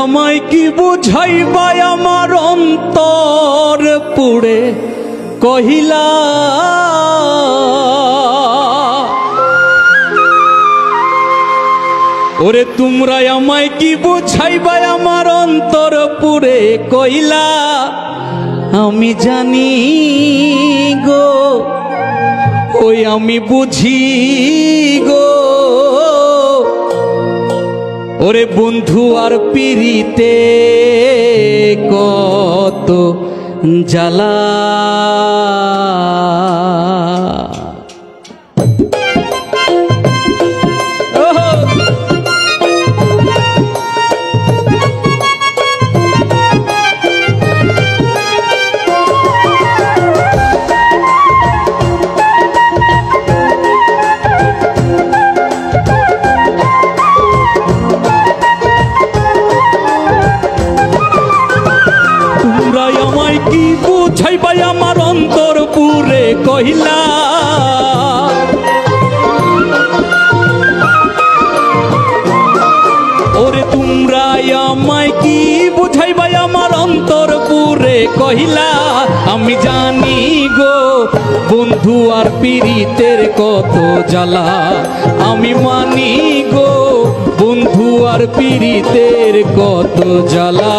আমায় কি বুঝাইবা আমার অন্তর পুড়ে কহিলা ওরে তোমরা আমায় কি বুঝাইবা আমার অন্তর পুড়ে কইলা আমি জানি গো ওই আমি বুঝি গো ওরে বন্ধু আর পিরিতে কত জ্বালা কি বুঝাইবা আমার অন্তর পুরে কহিলা ওরে তোমরা আমায় কি বুঝাইবা আমার অন্তর পুরে কহিলা আমি জানি গো বন্ধু আর পীড়িতের কত জ্বালা আমি মানি গো বন্ধু আর পীড়িতের কত জ্বালা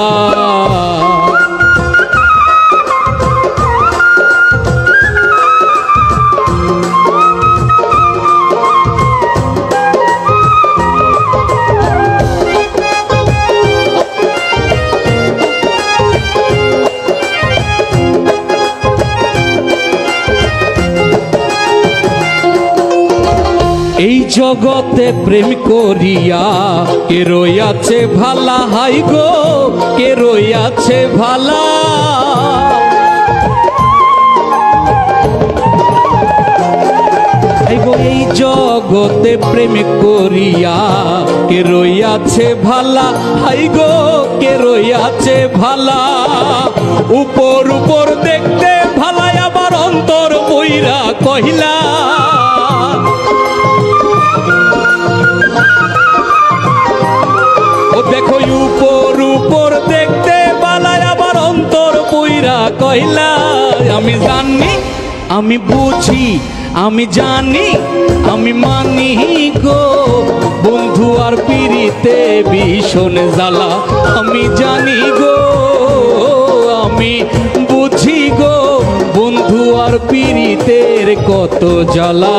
এই জগতে প্রেম করিয়া কে রইয়াছে ভালা হাই গো কে রইয়াছে ভালা এই জগতে প্রেম করিয়া কে রইয়াছে ভালা হাই গো কে রইয়াছে ভালা উপর উপর দেখতে ভালা আবার অন্তর বইরা কহিলা দেখো উপর উপর দেখতে বালায় আবার অন্তর পইরা কইলা আমি জানি আমি বুঝি আমি জানি আমি মানি গো বন্ধু আর পীড়িতে ভীষণ জ্বালা আমি জানি গো আমি বুঝি গো বন্ধু আর পীড়িতের কত জ্বালা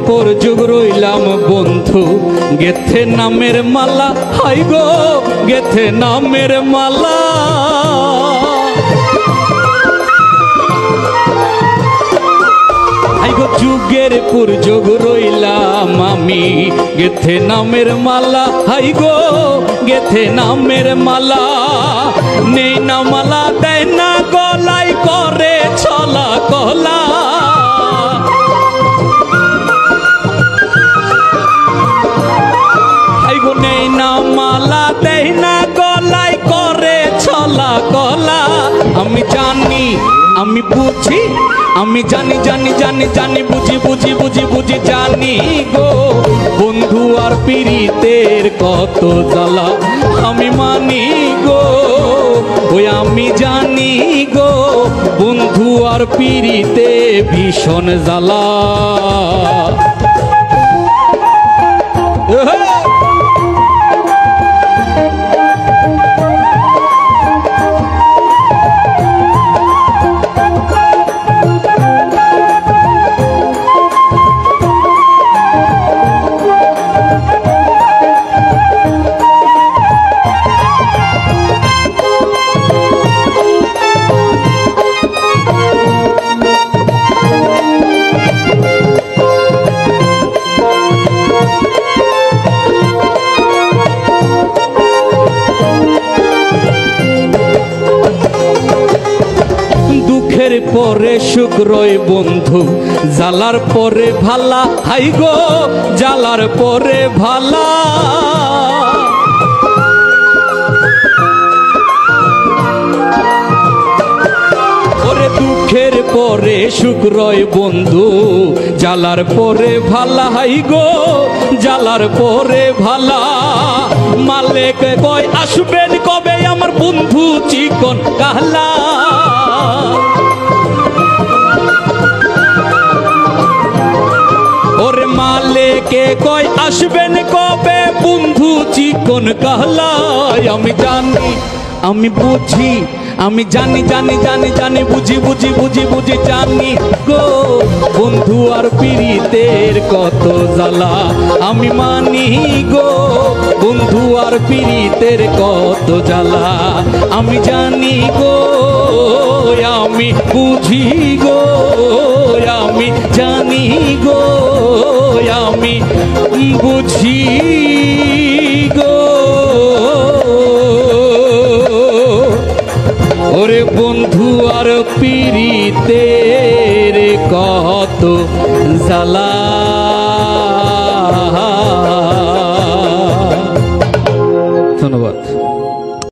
পর যুগ রইলাম বন্ধু গেথে নামের মালা হাই গো গেথে নামের মালা হাই গো যুগের পর যুগ রইলাম আমি গেথে নামের মালা হাই গো গেথে নামের মালা নেই না মালা দেয় না গলাই করে ছলা কলা নেই না মালা দেই না গলায় করে ছলা কলা আমি জানি আমি বুঝি আমি জানি জানি জানি জানি বুঝি বুঝি বুঝি বুঝি জানি গো বন্ধু আর পীড়িতের কত জ্বালা আমি মানি গো ওই আমি জানি গো বন্ধু আর পীড়িতে ভীষণ জ্বালা পরে সুখ রয় বন্ধু, জ্বালার পরে ভালা, হাই গো জ্বালার পরে ভালা। ওরে দুঃখের পরে সুখ রয় বন্ধু, জ্বালার পরে ভালা, হাই গো জ্বালার পরে ভালা। মালিক কয় আসবেন কবে আমার বন্ধু চিকন কাহলা। ওরে মালিকে কয় আসবেন কবে বন্ধু চিকন কাহলা। আমি জানি আমি বুঝি, আমি জানি জানি জানি জানি বুঝি বুঝি বুঝি বুঝি জানি গো বন্ধু আর পীড়িতের কত জ্বালা। আমি মানি গো বন্ধু আর পীড়িতের কত জ্বালা। আমি জানি গো আমি বুঝি গো আমি জানি গো আমি বুঝি গো। ওরে বন্ধু আর পীড়িতের কত জ্বালা। ধন্যবাদ।